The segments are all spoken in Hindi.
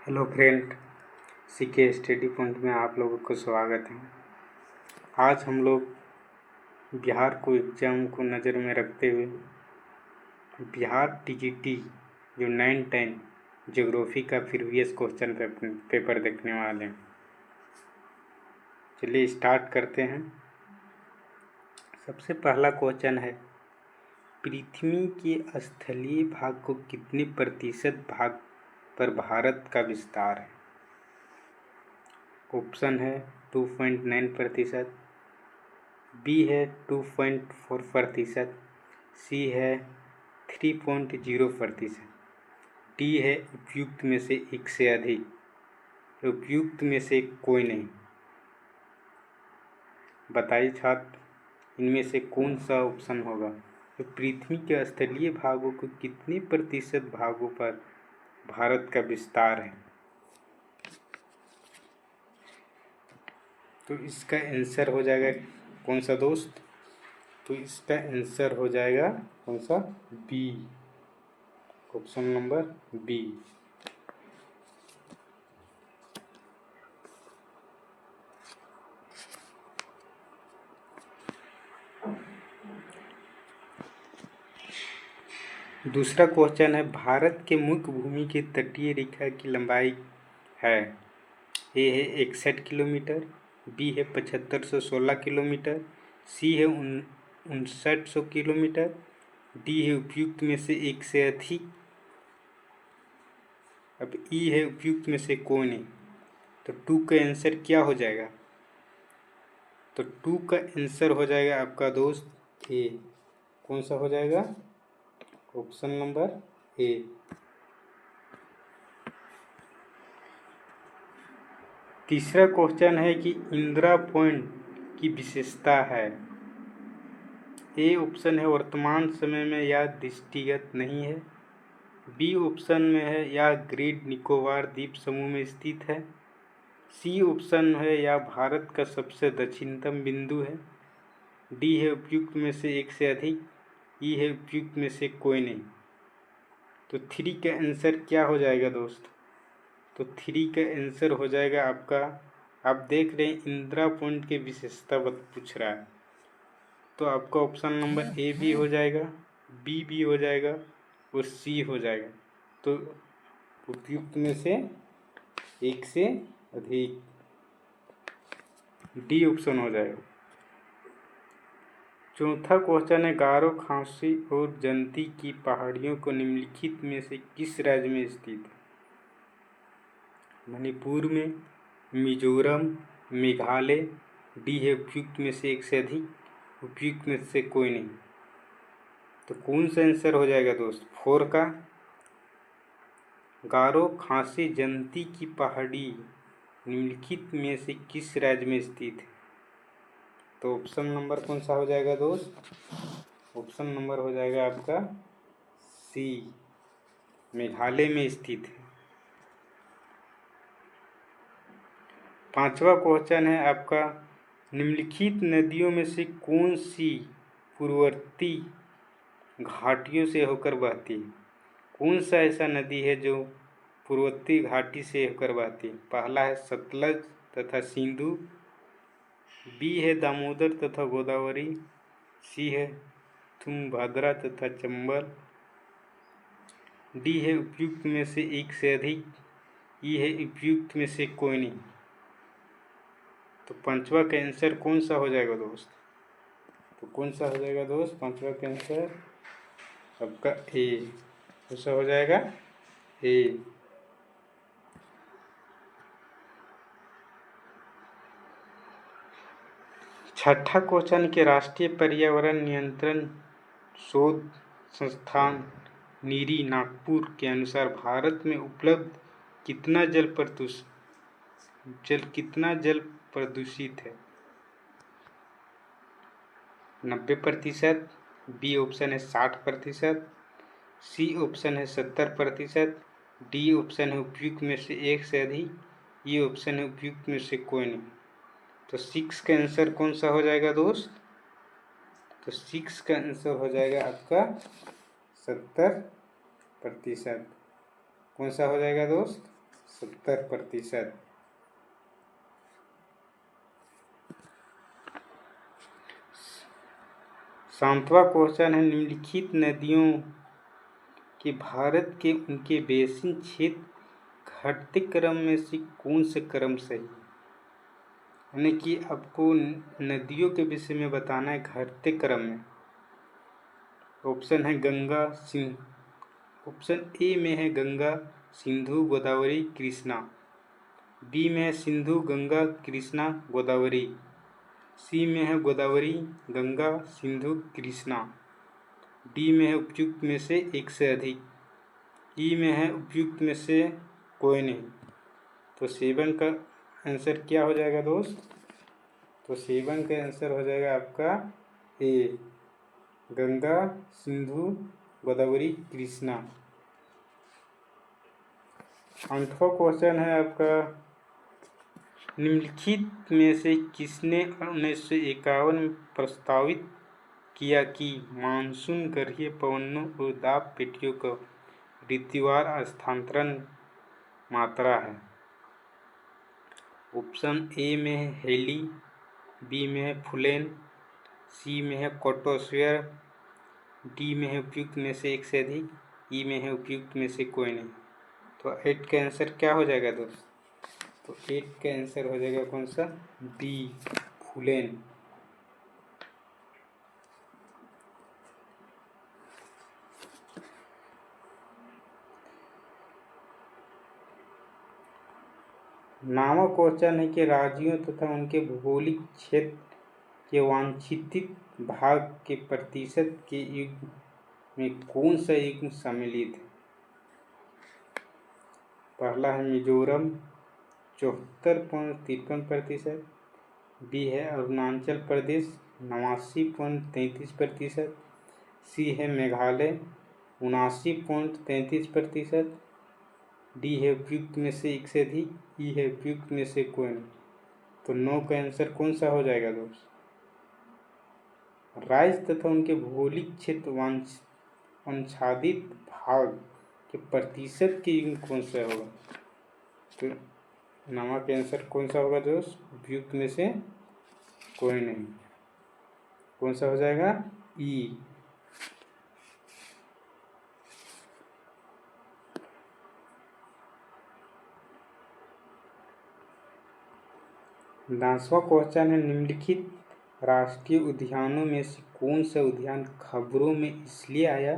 Hello friend, CK study point में आप लोगों को स्वागत है। आज हम लोग बिहार को एग्ज़ाम को नज़र में रखते हुए बिहार टीजीटी जो 9-10 ज्योग्राफी का प्रीवियस क्वेश्चन पेपर देखने वाले हैं। चलिए स्टार्ट करते हैं। सबसे पहला क्वेश्चन है, पृथ्वी के स्थलीय भाग को कितने प्रतिशत भाग पर भारत का विस्तार है? ऑप्शन है 2.9%, बी है 2.4%, सी है 3.0%, डी है उपयुक्त में से एक से अधिक, उपयुक्त में से कोई नहीं। बताइए छात्र, इनमें से कौन सा ऑप्शन होगा? तो पृथ्वी के स्थलीय भागों को कितने प्रतिशत भागों पर भारत का विस्तार है? तो इसका आंसर हो जाएगा कौन सा दोस्त? तो इसका आंसर हो जाएगा कौन सा? B, option number B. दूसरा क्वेश्चन है, भारत के मुख्य भूमि की तटीय रेखा की लंबाई है? ए है 61 किलोमीटर, बी है 7516 किलोमीटर, सी है 5900 किलोमीटर, डी है उपयुक्त में से एक से अधिक, अब ई है उपयुक्त में से कोई नहीं। तो 2 का आंसर क्या हो जाएगा? तो 2 का आंसर हो जाएगा आपका दोस्त ए। कौन सा हो जाएगा? ऑप्शन नंबर ए। तीसरा क्वेश्चन है कि इंदिरा पॉइंट की विशेषता है? ए ऑप्शन है वर्तमान समय में यह दृष्टिगत नहीं है, बी ऑप्शन में है यह ग्रेट निकोबार द्वीप समूह में स्थित है, सी ऑप्शन है यह भारत का सबसे दक्षिणतम बिंदु है, डी है उपयुक्त में से एक से अधिक, ई है उपयुक्त में से कोई नहीं। तो 3 का आंसर क्या हो जाएगा दोस्त? तो 3 का आंसर हो जाएगा आपका, आप देख रहे हैं इंदिरा पॉइंट की विशेषता पूछ रहा है, तो आपका ऑप्शन नंबर ए भी हो जाएगा, बी भी हो जाएगा और सी हो जाएगा। तो उपयुक्त में से एक से अधिक, डी ऑप्शन हो जाएगा। चौथा क्वेश्चन है, गारो खासी और जयंती की पहाड़ियों को निम्नलिखित में से किस राज्य में स्थित है? मणिपुर में, मिजोरम, मेघालय, डी है उपयुक्त में से एक से अधिक, उपयुक्त में से कोई नहीं। तो कौन सा आंसर हो जाएगा दोस्त? 4 का। गारो खासी जयंती की पहाड़ी निम्नलिखित में से किस राज्य में स्थित है? तो ऑप्शन नंबर कौन सा हो जाएगा दोस्त? ऑप्शन नंबर हो जाएगा आपका सी, मेघालय में स्थित है। पांचवा क्वेश्चन है आपका, निम्नलिखित नदियों में से कौन सी पूर्ववर्ती घाटियों से होकर बहती है? कौन सा ऐसा नदी है जो पूर्ववर्ती घाटी से होकर बहती है? पहला है सतलज तथा सिंधु, बी है दामोदर तथा गोदावरी, सी है तुंगभद्रा तथा चंबल, डी है उपयुक्त में से एक से अधिक, ई है उपयुक्त में से कोई नहीं। तो पांचवा का आंसर कौन सा हो जाएगा दोस्त? तो कौन सा हो जाएगा दोस्त? पांचवा का आंसर आपका ए। कौन सा हो जाएगा? ए। छठा क्वेश्चन के राष्ट्रीय पर्यावरण नियंत्रण शोध संस्थान नीरी नागपुर के अनुसार भारत में उपलब्ध कितना जल प्रदूषित है? 90%, बी ऑप्शन है 60%, सी ऑप्शन है 70%, डी ऑप्शन है उपयुक्त में से एक से अधिक, ये ऑप्शन है उपयुक्त में से कोई नहीं। तो 6 का आंसर कौन सा हो जाएगा दोस्त? तो 6 का आंसर हो जाएगा आपका 70%। कौन सा हो जाएगा दोस्त? 70%। सातवां क्वेश्चन है, निम्नलिखित नदियों के भारत के उनके बेसिन क्षेत्र घटते क्रम में से कौन से क्रम सही है? यानी कि आपको नदियों के विषय में बताना है घटते क्रम में। ऑप्शन है गंगा सिंध, ऑप्शन ए में है गंगा सिंधु गोदावरी कृष्णा, बी में है सिंधु गंगा कृष्णा गोदावरी, सी में है गोदावरी गंगा सिंधु कृष्णा, डी में है उपयुक्त में से एक से अधिक, ई में है उपयुक्त में से कोई नहीं। तो 7 का आंसर क्या हो जाएगा दोस्त? तो 7 का आंसर हो जाएगा आपका ए, गंगा सिंधु गोदावरी कृष्णा। 8वां क्वेश्चन है आपका, निम्नलिखित में से किसने 1951 में प्रस्तावित किया कि मानसून गर्हीय पवनों और दाब पेटियों का ऋतुवार स्थानांतरण मात्रा है? ऑप्शन ए में है हेली, बी में है फुलेन, सी में है कोटोस्फीयर, डी में है उपयुक्त में से एक से अधिक, ई में है उपयुक्त में से कोई नहीं। तो 8 का आंसर क्या हो जाएगा दोस्त? तो 8 का आंसर हो जाएगा कौन सा? बी, फुलेन। नामा क्वेश्चन है कि राज्यों तथा उनके भौगोलिक क्षेत्र के वांछित भाग के प्रतिशत के युग्म में कौन सा युग्म सम्मिलित है? पहला है मिजोरम 74.53%, बी है अरुणाचल प्रदेश 89.33%, सी है मेघालय 79.33%, डी है उपयुक्त में से एक से अधिक, ई है उपयुक्त में से कोई नहीं। तो 9 का आंसर कौन सा हो जाएगा दोस्त? राज्य तथा उनके भौगोलिक क्षेत्र आच्छादित भाग के प्रतिशत के युग्म कौन सा होगा? तो 9 का आंसर कौन सा होगा दोस्त? उपयुक्त में से कोई नहीं। कौन सा हो जाएगा? ई। 10वां क्वेश्चन है, निम्नलिखित राष्ट्रीय उद्यानों में से कौन सा उद्यान खबरों में इसलिए आया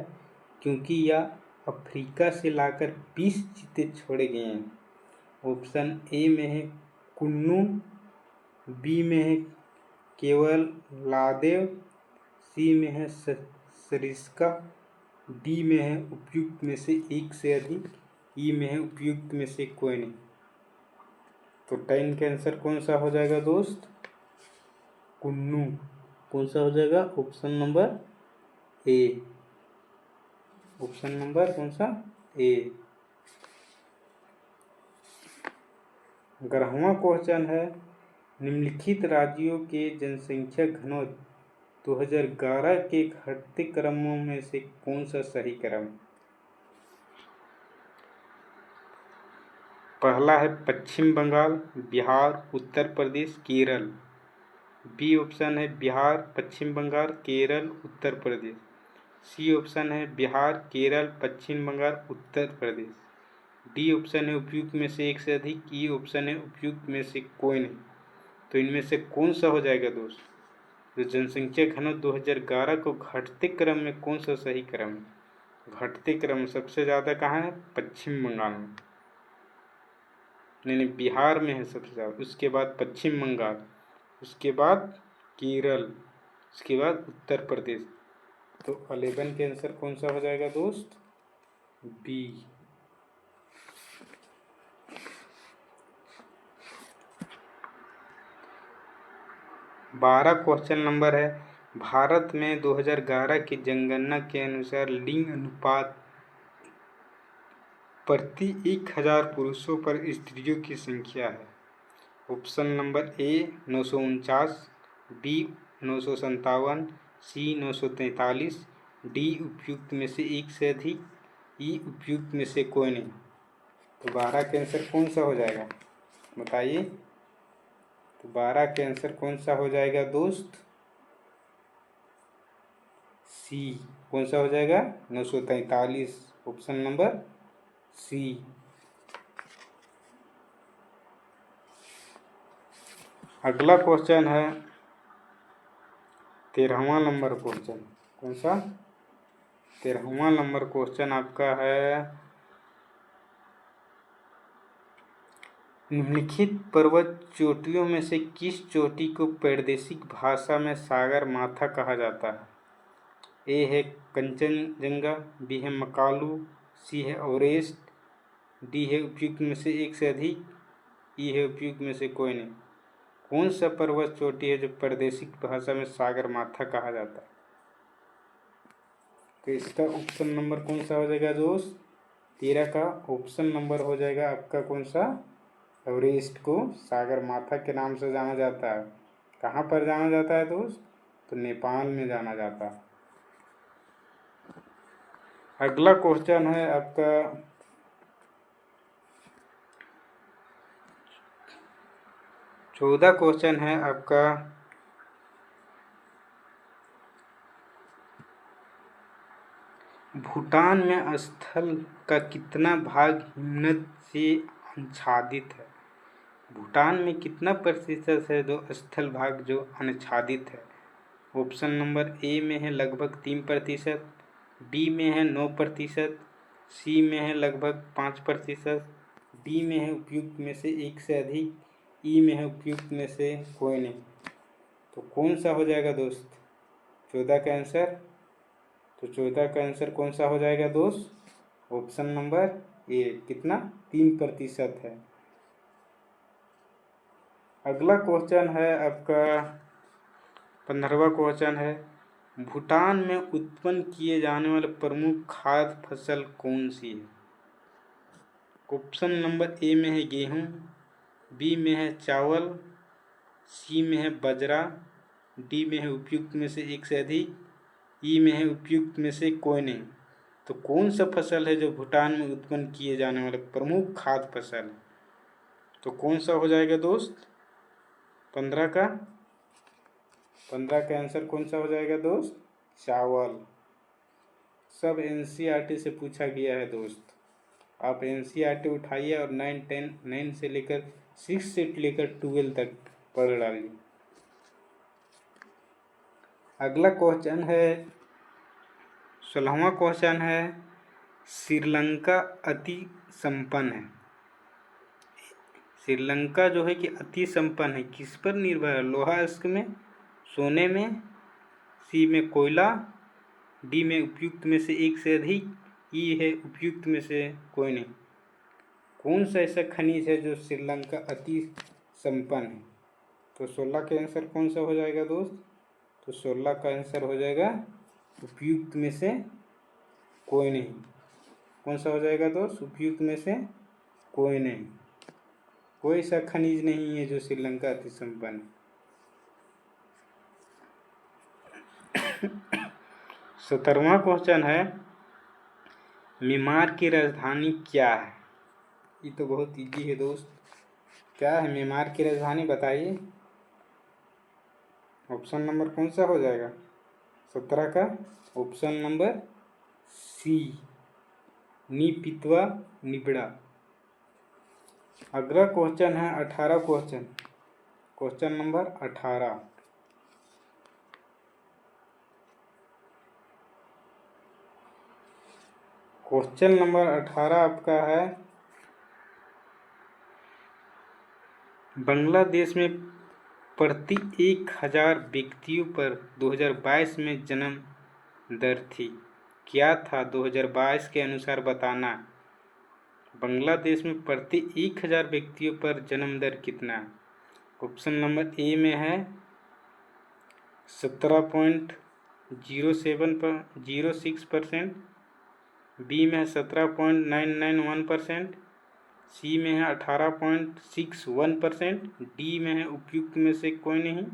क्योंकि यह अफ्रीका से लाकर 20 चीते छोड़े गए हैं? ऑप्शन ए में है कुन्नू, बी में है केवल लादेव, सी में है सरिस्का, डी में है उपयुक्त में से एक से अधिक, ई में है उपयुक्त में से कोई नहीं। तो 10 का आंसर कौन सा हो जाएगा दोस्त? कुन्नू। कौन सा हो जाएगा? ऑप्शन नंबर ए। ऑप्शन नंबर कौन सा? ए। 11वां क्वेश्चन है, निम्नलिखित राज्यों के जनसंख्या घनत्व 2011 के घटते क्रमों में से कौन सा सही क्रम? पहला है पश्चिम बंगाल, बिहार, उत्तर प्रदेश, केरल। बी ऑप्शन है बिहार, पश्चिम बंगाल, केरल, उत्तर प्रदेश। सी ऑप्शन है बिहार, केरल, पश्चिम बंगाल, उत्तर प्रदेश। डी ऑप्शन है उपयुक्त में से एक से अधिक, ई ऑप्शन है उपयुक्त में से कोई नहीं। तो इनमें से कौन सा हो जाएगा दोस्त? तो जनसंख्या घनत्व 2011 को घटते क्रम में कौन सा सही क्रम है? घटते क्रम सबसे ज़्यादा कहाँ है? पश्चिम बंगाल में, नहीं बिहार में है सबसे ज़्यादा, उसके बाद पश्चिम बंगाल, उसके बाद केरल, उसके बाद उत्तर प्रदेश। तो 11 के आंसर कौन सा हो जाएगा दोस्त? बी। 12 क्वेश्चन नंबर है, भारत में 2011 की जनगणना के अनुसार लिंग अनुपात प्रति 1000 पुरुषों पर स्त्रियों की संख्या है। Option number A 949, B 957, C 943, D उपयुक्त में से एक से अधिक, ई उपयुक्त में से कोई नहीं। तो 12 के आंसर कौन सा हो जाएगा बताइए। तो 12 के आंसर कौन सा हो जाएगा दोस्त? सी। कौन सा हो जाएगा? 943, ऑप्शन नंबर सी। अगला क्वेश्चन है 13वां नंबर क्वेश्चन। कौन सा? 13वां नंबर क्वेश्चन आपका है, निम्नलिखित पर्वत चोटियों में से किस चोटी को प्रादेशिक भाषा में सागर माथा कहा जाता है? ए है कंचनजंगा, बी है मकालू, सी है एवरेस्ट, डी है उपयुक्त में से एक से अधिक, ई है उपयुक्त में से कोई नहीं। कौन सा पर्वत चोटी है जो प्रादेशिक भाषा में सागर माथा कहा जाता है? तो इसका ऑप्शन नंबर कौन सा हो जाएगा दोस्त? 13 का ऑप्शन नंबर हो जाएगा आपका कौन सा? एवरेस्ट को सागर माथा के नाम से जाना जाता है। कहाँ पर जाना जाता है दोस्त? तो नेपाल में जाना जाता है। अगला क्वेश्चन है आपका 14 क्वेश्चन है आपका, भूटान में स्थल का कितना भाग हिमनद से आच्छादित है? भूटान में कितना प्रतिशत है जो स्थल भाग जो आच्छादित है? ऑप्शन नंबर ए में है लगभग 3%, बी में है 9%, सी में है लगभग 5%, डी में है उपयुक्त में से एक से अधिक, ई में है उपयुक्त में से कोई नहीं। तो कौन सा हो जाएगा दोस्त 14 का आंसर? तो 14 का आंसर कौन सा हो जाएगा दोस्त? ऑप्शन नंबर ए, कितना? 3% है। अगला क्वेश्चन है आपका 15वां क्वेश्चन है, भूटान में उत्पन्न किए जाने वाले प्रमुख खाद्य फसल कौन सी है? ऑप्शन नंबर ए में है गेहूँ, बी में है चावल, सी में है बाजरा, डी में है उपयुक्त में से एक से अधिक, ई में है उपयुक्त में से कोई नहीं। तो कौन सा फसल है जो भूटान में उत्पन्न किए जाने वाले प्रमुख खाद्य फसल है? तो कौन सा हो जाएगा दोस्त 15 का? 15 का आंसर कौन सा हो जाएगा दोस्त? चावल। सब एनसीईआरटी से पूछा गया है दोस्त। आप एनसीईआरटी उठाइए और 9 से लेकर 6 से लेकर 12 तक पढ़ डालिए। अगला क्वेश्चन है 16वां क्वेश्चन है, श्रीलंका अति संपन्न है। श्रीलंका जो है कि अति संपन्न है, किस पर निर्भर है? लोहा इस्क में, सोने में, सी में कोयला, डी में उपयुक्त में से एक से अधिक, ई है उपयुक्त में से कोई नहीं। कौन सा ऐसा खनिज है जो श्रीलंका अति संपन्न है? तो 16 का आंसर कौन सा हो जाएगा दोस्त? तो 16 का आंसर हो जाएगा उपयुक्त में से कोई नहीं। कौन सा हो जाएगा दोस्त? उपयुक्त में से कोई नहीं। कोई सा खनिज नहीं है जो श्रीलंका अति संपन्न है। 17वां क्वेश्चन है, म्यांमार की राजधानी क्या है? ये तो बहुत इजी है दोस्त। क्या है म्यांमार की राजधानी बताइए। ऑप्शन नंबर कौन सा हो जाएगा 17 का? ऑप्शन नंबर सी, नीपित्वा निबड़ा। अगला क्वेश्चन है 18 question, question number 18। Question number 18 आपका है, बांग्लादेश में प्रति 1000 व्यक्तियों पर 2022 में जन्म दर थी, क्या था 2022 के अनुसार बताना। बांग्लादेश में प्रति 1000 व्यक्तियों पर जन्म दर कितना है? ऑप्शन नंबर ए में है 17.06%, बी में है 17.991%, सी में है 18.61%, डी में है उपयुक्त में से कोई नहीं,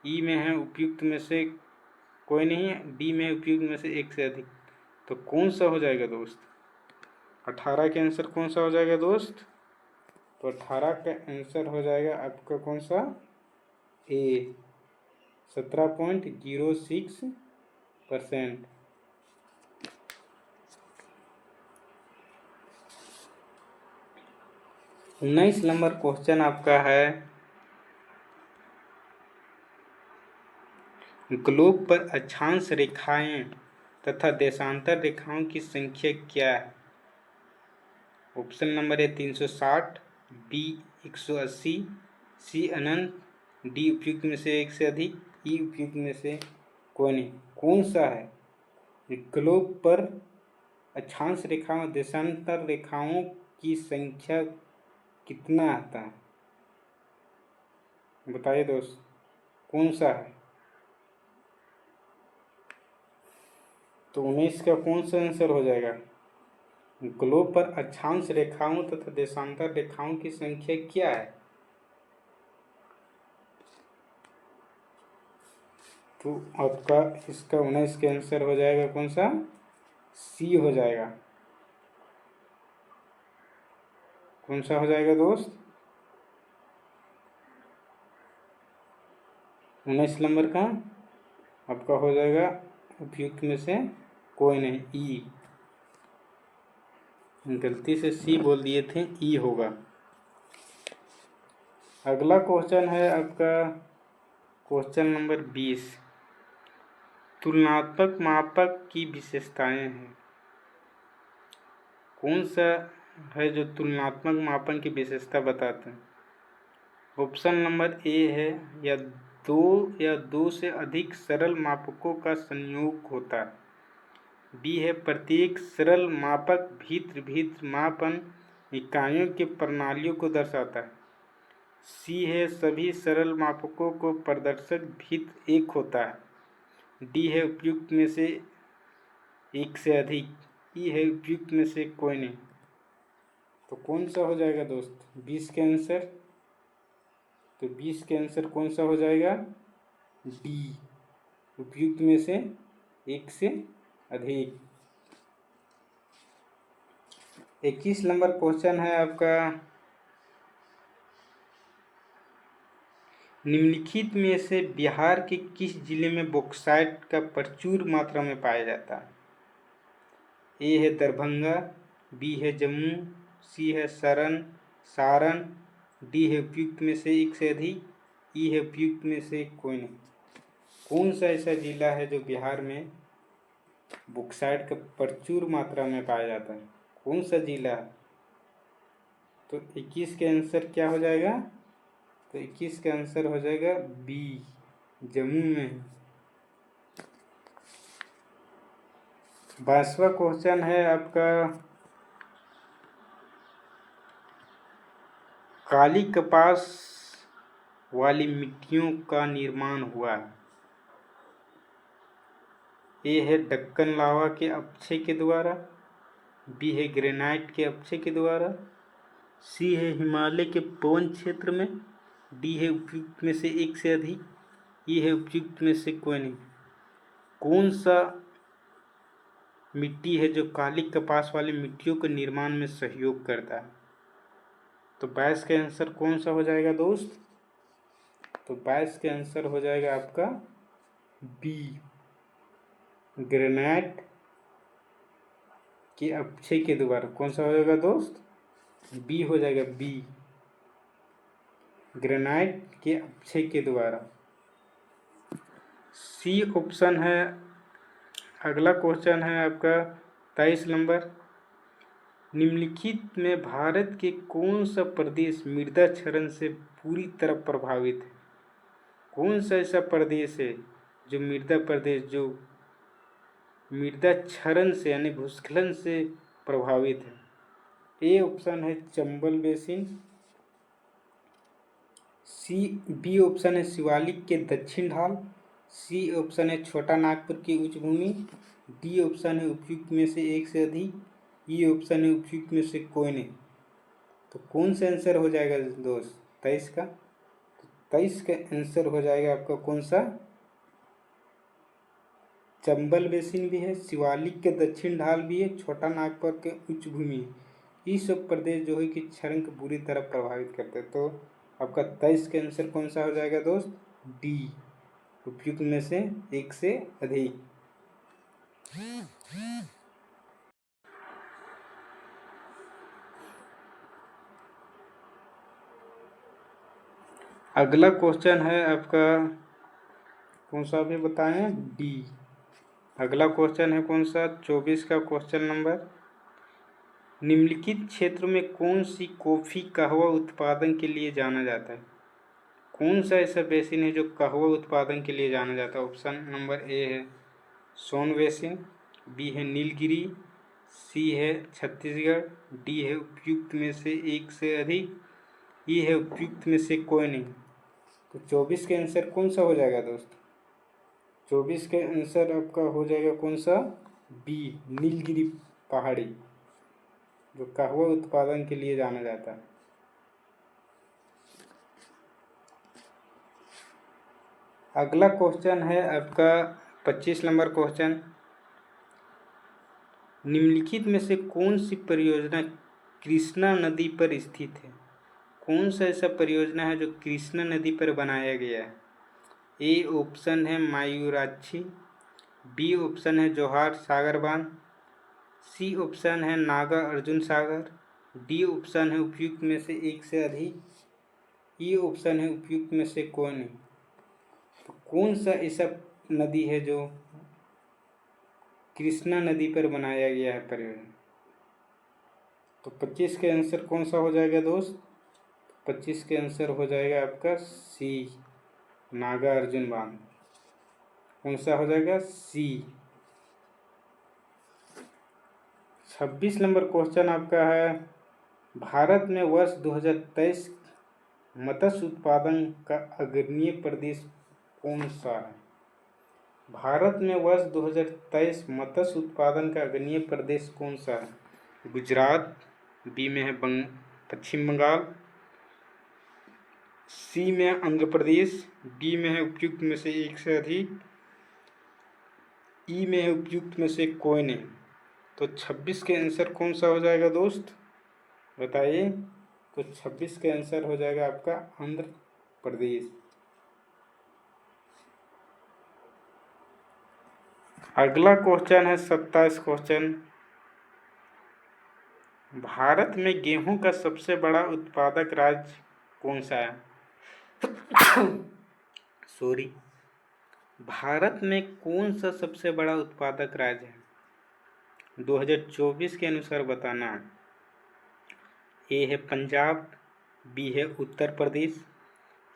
ई में है उपयुक्त में से कोई नहीं, डी में उपयुक्त में से एक से अधिक। तो कौन सा हो जाएगा दोस्त? 18 का आंसर कौन सा हो जाएगा दोस्त? तो 18 का आंसर हो जाएगा आपका कौन सा? ए, 17.06%। 19 नंबर क्वेश्चन आपका है, ग्लोब पर अक्षांश रेखाएं तथा देशांतर रेखाओं की संख्या क्या है? Option number A 360, B 180, C अनंत, डी उपयुक्त में से एक से अधिक, ई उपयुक्त में से कोई नहीं। कौन सा है? ग्लोब पर अक्षांश रेखाओं देशांतर रेखाओं की संख्या कितना आता है? बताइए दोस्त, कौन सा है? तो 19 का कौन सा आंसर हो जाएगा? ग्लोब पर अक्षांश रेखाओं तथा देशांतर रेखाओं की संख्या क्या है? तो आपका इसका 19 का आंसर हो जाएगा कौन सा? सी हो जाएगा। कौन सा हो जाएगा दोस्त? 19 नंबर का आपका हो जाएगा उपयुक्त में से कोई नहीं, ई। गलती से सी बोल दिए थे, ई होगा। अगला क्वेश्चन है आपका क्वेश्चन नंबर 20, तुलनात्मक मापक की विशेषताएं हैं। कौन सा है जो तुलनात्मक मापन की विशेषता बताते हैं? ऑप्शन नंबर ए है, या दो से अधिक सरल मापकों का संयोग होता है। बी है, प्रत्येक सरल मापक भीतर मापन इकाइयों के प्रणालियों को दर्शाता है। सी है, सभी सरल मापकों को प्रदर्शक भीतर एक होता है। डी है, उपयुक्त में से एक से अधिक। ई है, उपयुक्त में से कोई नहीं। तो कौन सा हो जाएगा दोस्त 20 के आंसर? तो 20 के आंसर कौन सा हो जाएगा? डी, उपयुक्त में से एक से अधिक। 21 नंबर क्वेश्चन है आपका, निम्नलिखित में से बिहार के किस जिले में बॉक्साइट का प्रचुर मात्रा में पाया जाता है? ए है दरभंगा, बी है जम्मू, सी है सारण, डी है उपयुक्त में से एक से अधिक, ई है उपयुक्त में से कोई नहीं। कौन सा ऐसा जिला है जो बिहार में बॉक्साइट का प्रचुर मात्रा में पाया जाता है? कौन सा जिला? तो 21 के आंसर क्या हो जाएगा? तो 21 का आंसर हो जाएगा बी, जम्मू में। 22वां क्वेश्चन है आपका, काली कपास वाली मिट्टियों का निर्माण हुआ है। ए है दक्कन लावा के अपक्षय के द्वारा, बी है ग्रेनाइट के अपक्षय के द्वारा, सी है हिमालय के पवन क्षेत्र में, डी है उपयुक्त में से एक से अधिक, ई है उपयुक्त में से कोई नहीं। कौन सा मिट्टी है जो काली कपास वाली मिट्टियों के निर्माण में सहयोग करता है? तो 22 का आंसर कौन सा हो जाएगा दोस्त? तो 22 का आंसर हो जाएगा आपका बी, ग्रेनाइट के अपक्षय के द्वारा। कौन सा हो जाएगा दोस्त? बी हो जाएगा, बी, ग्रेनाइट के अपक्षय के द्वारा। सी ऑप्शन है। अगला क्वेश्चन है आपका 23 नंबर, निम्नलिखित में भारत के कौन सा प्रदेश मृदा क्षरण से पूरी तरह प्रभावित है? कौन सा ऐसा प्रदेश है जो जो मृदा क्षरण से यानी भूस्खलन से प्रभावित है? ए ऑप्शन है चंबल बेसिन, बी ऑप्शन है शिवालिक के दक्षिण ढाल, सी ऑप्शन है छोटा नागपुर की उच्च भूमि, डी ऑप्शन है उपयुक्त में से एक से अधिक, ई ऑप्शन है उपयुक्त में से कोई नहीं। तो कौन सा आंसर हो जाएगा दोस्त 23 का? तो 23 का आंसर हो जाएगा आपका कौन सा? चंबल बेसिन भी है, शिवालिक के दक्षिण ढाल भी है, छोटा नागपुर के उच्च भूमि है। ये सब प्रदेश जो है कि क्षरण को बुरी तरह प्रभावित करते हैं। तो आपका 23 का आंसर कौन सा हो जाएगा दोस्त? डी, उपयुक्त में से एक से अधिक। अगला क्वेश्चन है आपका कौन सा भी बताएं? डी। अगला क्वेश्चन है कौन सा? 24 का क्वेश्चन नंबर, निम्नलिखित क्षेत्र में कौन सी कॉफ़ी कहवा उत्पादन के लिए जाना जाता है? कौन सा ऐसा बेसिन है जो कहवा उत्पादन के लिए जाना जाता है? ऑप्शन नंबर ए है सोन बेसिन, बी है नीलगिरी, सी है छत्तीसगढ़, डी है उपयुक्त में से एक से अधिक, ई है उपयुक्त में से कोई नहीं। तो 24 के आंसर कौन सा हो जाएगा दोस्त? 24 के आंसर आपका हो जाएगा कौन सा? बी, नीलगिरी पहाड़ी, जो कहवा उत्पादन के लिए जाना जाता है। अगला क्वेश्चन है आपका 25 नंबर क्वेश्चन, निम्नलिखित में से कौन सी परियोजना कृष्णा नदी पर स्थित है? कौन सा ऐसा परियोजना है जो कृष्णा नदी पर बनाया गया है? ए ऑप्शन है मायूराक्षी, बी ऑप्शन है जवाहर सागर बांध, सी ऑप्शन है नागा अर्जुन सागर, डी ऑप्शन है उपयुक्त में से एक से अधिक, ई ऑप्शन है उपयुक्त में से कोई नहीं। तो कौन सा ऐसा नदी है जो कृष्णा नदी पर बनाया गया है परियोजना? तो 25 के आंसर कौन सा हो जाएगा दोस्त? 25 के आंसर हो जाएगा आपका सी, नागा अर्जुन बांध। कौन सा हो जाएगा? सी। 26 नंबर क्वेश्चन आपका है, भारत में वर्ष 2023 मत्स्य उत्पादन का अग्रणीय प्रदेश कौन सा है? भारत में वर्ष 2023 मत्स्य उत्पादन का अग्रणीय प्रदेश कौन सा है? गुजरात, बी में है पश्चिम बंगाल, सी में आंध्र प्रदेश, डी में है उपयुक्त में से एक से अधिक, ई में है उपयुक्त में से कोई नहीं। तो 26 के आंसर कौन सा हो जाएगा दोस्त? बताइए। तो 26 के आंसर हो जाएगा आपका आंध्र प्रदेश। अगला क्वेश्चन है 27 क्वेश्चन, भारत में गेहूं का सबसे बड़ा उत्पादक राज्य कौन सा है? सॉरी, भारत में कौन सा सबसे बड़ा उत्पादक राज्य है? 2024 के अनुसार बताना। ए है पंजाब, बी है उत्तर प्रदेश,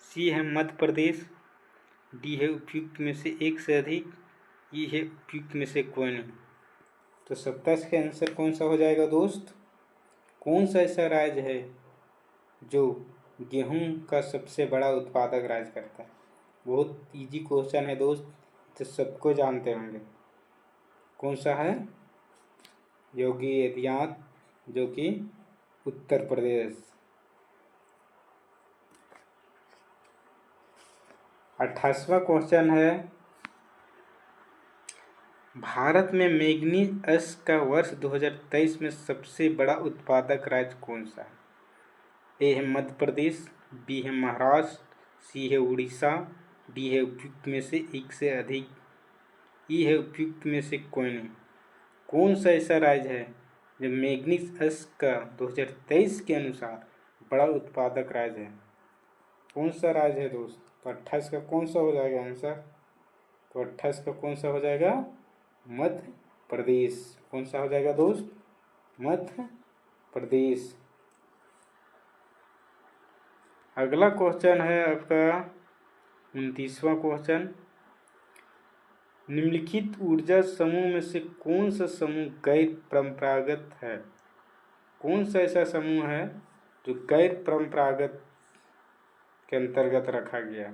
सी है मध्य प्रदेश, डी है उपयुक्त में से एक से अधिक, ई है उपयुक्त में से कोई नहीं। तो 27 के आंसर कौन सा हो जाएगा दोस्त? कौन सा ऐसा राज्य है जो गेहूं का सबसे बड़ा उत्पादक राज्य करता है? बहुत इजी क्वेश्चन है दोस्त, तो सबको जानते होंगे। कौन सा है? योगी आदित्यनाथ, जो कि उत्तर प्रदेश। 28वां क्वेश्चन है, भारत में मैग्नीज का वर्ष 2023 में सबसे बड़ा उत्पादक राज्य कौन सा है? ए है मध्य प्रदेश, बी है महाराष्ट्र, सी है उड़ीसा, डी है उपयुक्त में से एक से अधिक, ई है उपयुक्त में से कोई नहीं। कौन सा ऐसा राज्य है जो मैग्नीज का 2023 के अनुसार बड़ा उत्पादक राज्य है? कौन सा राज्य है दोस्त? तो 28 का कौन सा हो जाएगा आंसर? तो 28 का कौन सा हो जाएगा? मध्य प्रदेश। कौन सा हो जाएगा दोस्त? मध्य प्रदेश। अगला क्वेश्चन है आपका 29वां क्वेश्चन, निम्नलिखित ऊर्जा समूह में से कौन सा समूह गैर परंपरागत है? कौन सा ऐसा समूह है जो गैर परंपरागत के अंतर्गत रखा गया?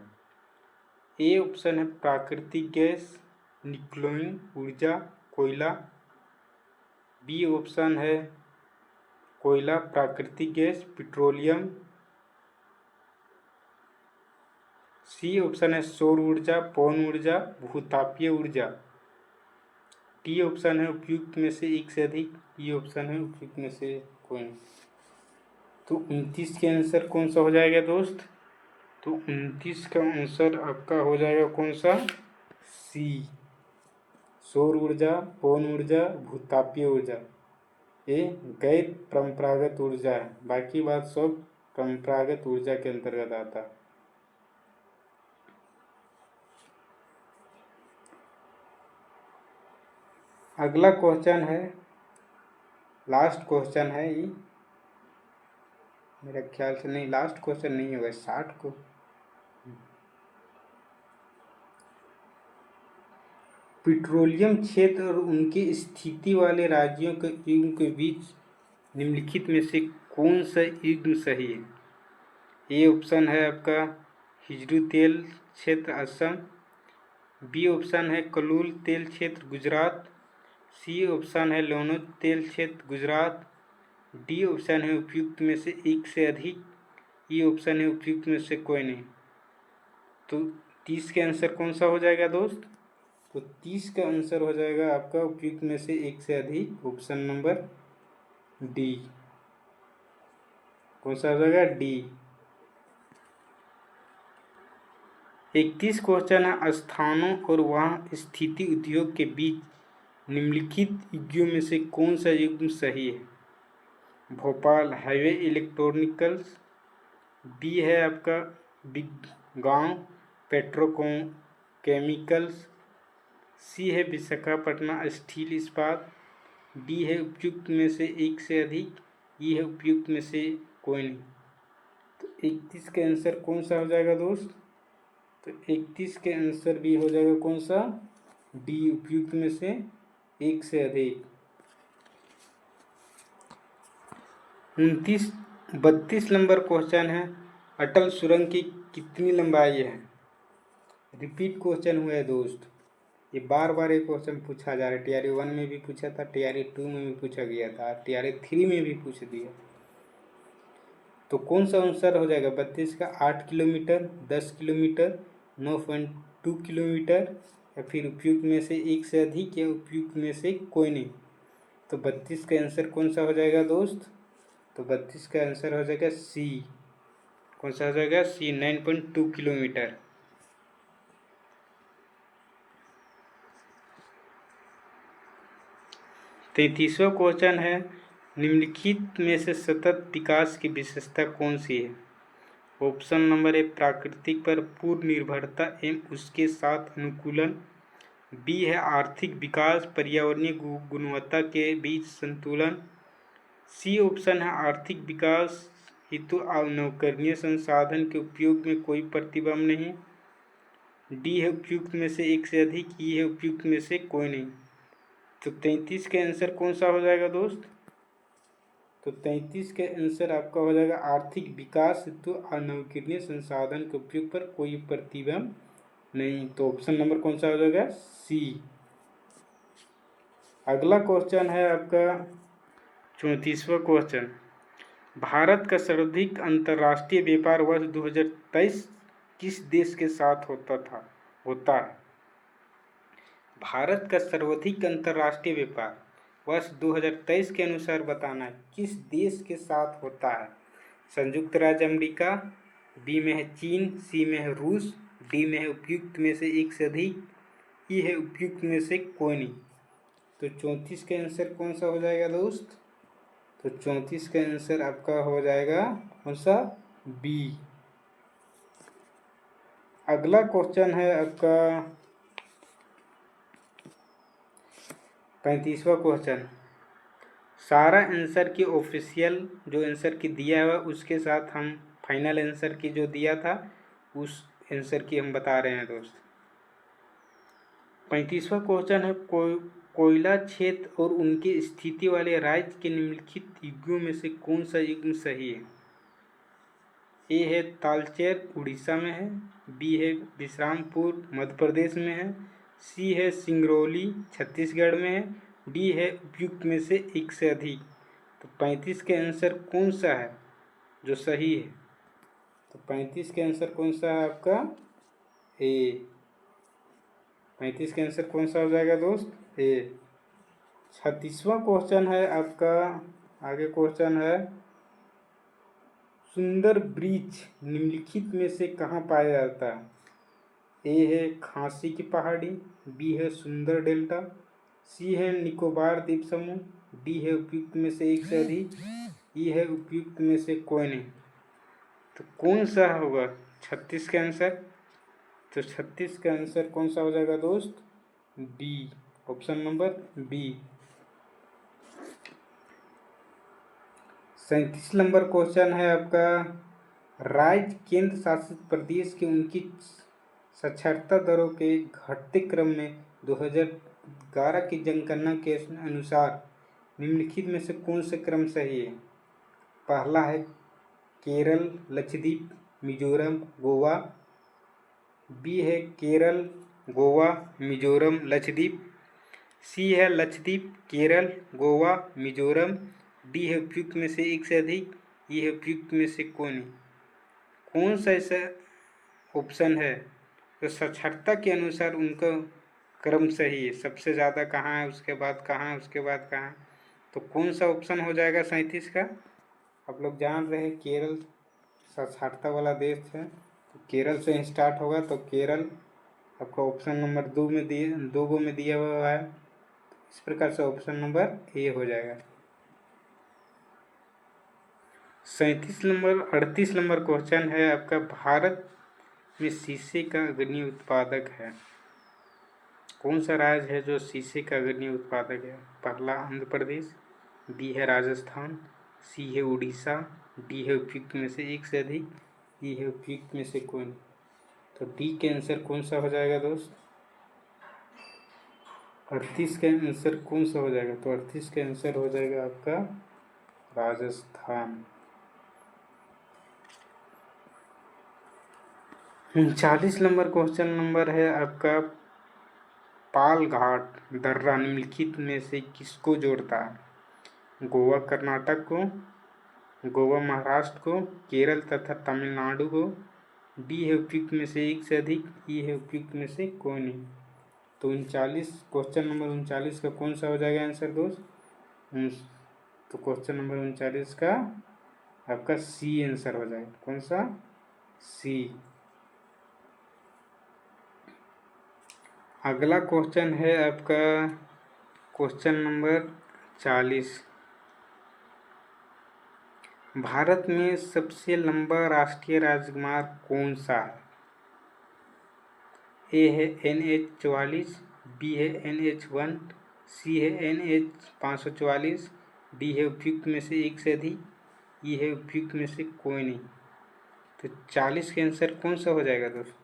ए ऑप्शन है प्राकृतिक गैस, न्यूक्लियन ऊर्जा, कोयला, बी ऑप्शन है कोयला, प्राकृतिक गैस, पेट्रोलियम, सी ऑप्शन है सौर ऊर्जा, पवन ऊर्जा, भूतापीय ऊर्जा। टी ऑप्शन है उपयुक्त में से एक से अधिक, ई ऑप्शन है उपयुक्त में से कोई नहीं। तो 29 के आंसर कौन सा हो जाएगा दोस्त? तो 29 का आंसर आपका हो जाएगा कौन सा? सी, सौर ऊर्जा, पवन ऊर्जा, भूतापीय ऊर्जा। ये गैर परंपरागत ऊर्जा है, बाकी बात सब परंपरागत ऊर्जा के अंतर्गत आता है। अगला क्वेश्चन है, लास्ट क्वेश्चन है ये, मेरा ख्याल से नहीं लास्ट क्वेश्चन नहीं होगा, 60 को। पेट्रोलियम क्षेत्र और उनके स्थिति वाले राज्यों के युग्म के बीच निम्नलिखित में से कौन सा युग्म सही है? ए ऑप्शन है आपका हिजरू तेल क्षेत्र असम, बी ऑप्शन है कलूल तेल क्षेत्र गुजरात, सी ऑप्शन है लोनो तेल क्षेत्र गुजरात, डी ऑप्शन है उपयुक्त में से एक से अधिक, ई ऑप्शन है उपयुक्त में से कोई नहीं। तो 30 के आंसर कौन सा हो जाएगा दोस्त? तो 30 का आंसर हो जाएगा आपका उपयुक्त में से एक से अधिक, ऑप्शन नंबर डी। कौन सा हो जाएगा? डी। 31 क्वेश्चन है, स्थानों और वहाँ स्थिति उद्योग के बीच निम्नलिखित युग्मों में से कौन सा युग्म सही है? भोपाल हाईवे इलेक्ट्रॉनिकल्स, बी है आपका गांव पेट्रोकेमिकल्स, सी है विशाखापट्टनम स्टील इस्पात, डी है उपयुक्त में से एक से अधिक, ई है उपयुक्त में से कोई नहीं। तो 31 के आंसर कौन सा हो जाएगा दोस्त? तो 31 के आंसर भी हो जाएगा कौन सा? डी, उपयुक्त में से एक से अधिक। 32 नंबर क्वेश्चन है, अटल सुरंग की कितनी लंबाई है? रिपीट क्वेश्चन हुआ है दोस्त, ये बार बार ये क्वेश्चन पूछा जा रहा है। टीआरई 1 में भी पूछा था, टीआरई 2 में भी पूछा गया था, टीआरई 3 में भी पूछ दिया। तो कौन सा आंसर हो जाएगा 32 का? 8 किलोमीटर, 10 किलोमीटर, 9.2 किलोमीटर, या फिर उपयुक्त में से एक से अधिक, या उपयुक्त में से कोई नहीं। तो 32 का आंसर कौन सा हो जाएगा दोस्त? तो 32 का आंसर हो जाएगा सी। कौन सा हो जाएगा? सी, 9.2 किलोमीटर। 33वां क्वेश्चन है, निम्नलिखित में से सतत विकास की विशेषता कौन सी है? ऑप्शन नंबर ए प्राकृतिक पर पूर्ण निर्भरता एवं उसके साथ अनुकूलन, बी है आर्थिक विकास पर्यावरणीय गुणवत्ता के बीच संतुलन, सी ऑप्शन है आर्थिक विकास हेतु नवकरणीय संसाधन के उपयोग में कोई प्रतिबंध नहीं, डी है उपयुक्त में से एक से अधिक, ई है उपयुक्त में से कोई नहीं। तो 33 के आंसर कौन सा हो जाएगा दोस्त? तो 33 के आंसर आपका हो जाएगा आर्थिक विकास हेतु नवकरणीय संसाधन के उपयोग पर कोई प्रतिबंध नहीं। तो ऑप्शन नंबर कौन सा हो जाएगा? सी। अगला क्वेश्चन है आपका 34वां क्वेश्चन, भारत का सर्वाधिक अंतर्राष्ट्रीय व्यापार वर्ष 2023 किस देश के साथ होता है? भारत का सर्वाधिक अंतर्राष्ट्रीय व्यापार वर्ष 2023 के अनुसार बताना है किस देश के साथ होता है? संयुक्त राज्य अमेरिका, बी में है चीन, सी में है रूस, डी में है उपयुक्त में से एक से अधिक, ई है उपयुक्त में से कोई नहीं। तो 34 का आंसर कौन सा हो जाएगा दोस्त? तो 34 का आंसर आपका हो जाएगा कौन सा? बी। अगला क्वेश्चन है आपका 35वां क्वेश्चन, सारा आंसर की ऑफिशियल जो आंसर की दिया हुआ उसके साथ हम फाइनल आंसर की जो दिया था उस आंसर की हम बता रहे हैं दोस्त। 35वां क्वेश्चन है, कोयला क्षेत्र और उनकी स्थिति वाले राज्य के निम्नलिखित युग्मों में से कौन सा युग्म सही है? ए है तालचेर उड़ीसा में है, बी है विश्रामपुर मध्य प्रदेश में है, सी है सिंगरौली छत्तीसगढ़ में है, डी है उपयुक्त में से एक से अधिक। तो 35 के आंसर कौन सा है जो सही है? तो 35 के आंसर कौन सा है आपका? ए। 35 के आंसर कौन सा हो जाएगा दोस्त? ए। 36वां क्वेश्चन है आपका। आगे क्वेश्चन है, सुंदर ब्रिज निम्नलिखित में से कहाँ पाया जाता है? ए है खांसी की पहाड़ी, बी है सुंदर डेल्टा, सी है निकोबार द्वीप समूह, डी है उपयुक्त में से एक से अधिक, ई है उपयुक्त में से कोई नहीं। तो कौन सा होगा 36 का आंसर? तो 36 का आंसर कौन सा हो जाएगा दोस्त? B, option number B. 37 number question है आपका, राज्य केंद्र शासित प्रदेश के उनकी साक्षरता दरों के घटते क्रम में 2011 की जनगणना के अनुसार निम्नलिखित में से कौन सा क्रम सही है? पहला है केरल, लक्षद्वीप, मिजोरम, गोवा, बी है केरल, गोवा, मिजोरम, लक्षद्वीप, सी है लक्षद्वीप, केरल, गोवा, मिजोरम, डी है उपयुक्त में से एक से अधिक, ई है उपयुक्त में से कोई नहीं। कौन सा ऐसा ऑप्शन है तो साक्षरता के अनुसार उनका क्रम सही है? सबसे ज़्यादा कहाँ है, उसके बाद कहाँ है, उसके बाद कहाँ है? तो कौन सा ऑप्शन हो जाएगा 37 का? आप लोग जान रहे हैं केरल साक्षरता वाला देश है, तो केरल से स्टार्ट होगा। तो केरल आपका ऑप्शन नंबर 2 में दिया हुआ है। इस प्रकार से ऑप्शन नंबर ए हो जाएगा। 38 नंबर क्वेश्चन है आपका, भारत में शीशे का अग्रणी उत्पादक है? कौन सा राज्य है जो शीशे का अग्रणी उत्पादक है? पहला आंध्र प्रदेश, बी है राजस्थान, सी है उड़ीसा, डी है उपयुक्त में से एक से अधिक, ई है उपयुक्त में से कोई नहीं। तो डी के आंसर कौन सा हो जाएगा दोस्त? 38 का आंसर कौन सा हो जाएगा? तो 38 का आंसर हो जाएगा आपका राजस्थान। 39 नंबर क्वेश्चन नंबर है आपका, पालघाट दर्रा निम्नलिखित में से किसको जोड़ता है? गोवा कर्नाटक को, गोवा महाराष्ट्र को, केरल तथा तमिलनाडु को, डी है उपयुक्त में से एक से अधिक, ई है उपयुक्त में से कोई नहीं। तो 39 क्वेश्चन नंबर 39 का कौन सा हो जाएगा आंसर दोस्त? तो क्वेश्चन नंबर 39 का आपका सी आंसर हो जाएगा। कौन सा? सी। अगला क्वेश्चन है आपका क्वेश्चन नंबर 40, भारत में सबसे लंबा राष्ट्रीय राजमार्ग कौन सा है? ए है NH 44, बी है NH 1, सी है NH 544, डी है उपयुक्त में से एक से अधिक, ई है उपयुक्त में से कोई नहीं। तो 40 के आंसर कौन सा हो जाएगा दोस्तों?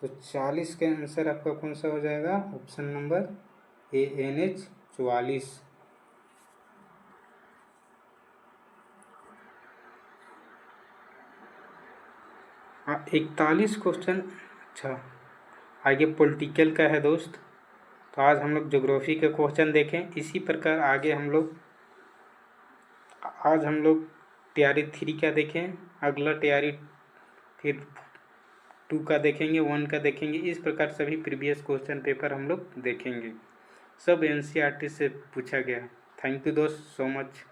तो 40 का आंसर आपका कौन सा हो जाएगा? ऑप्शन नंबर ए NH 44। हाँ, 41 क्वेश्चन। अच्छा, आगे पॉलिटिकल का है दोस्त। तो आज हम लोग ज्योग्राफी के क्वेश्चन देखें। इसी प्रकार आगे आज हम लोग तैयारी 3 का देखें, अगला तैयारी फिर 2 का देखेंगे, 1 का देखेंगे। इस प्रकार सभी प्रीवियस क्वेश्चन पेपर हम लोग देखेंगे। सब NCERT से पूछा गया है। थैंक यू दोस्त सो मच।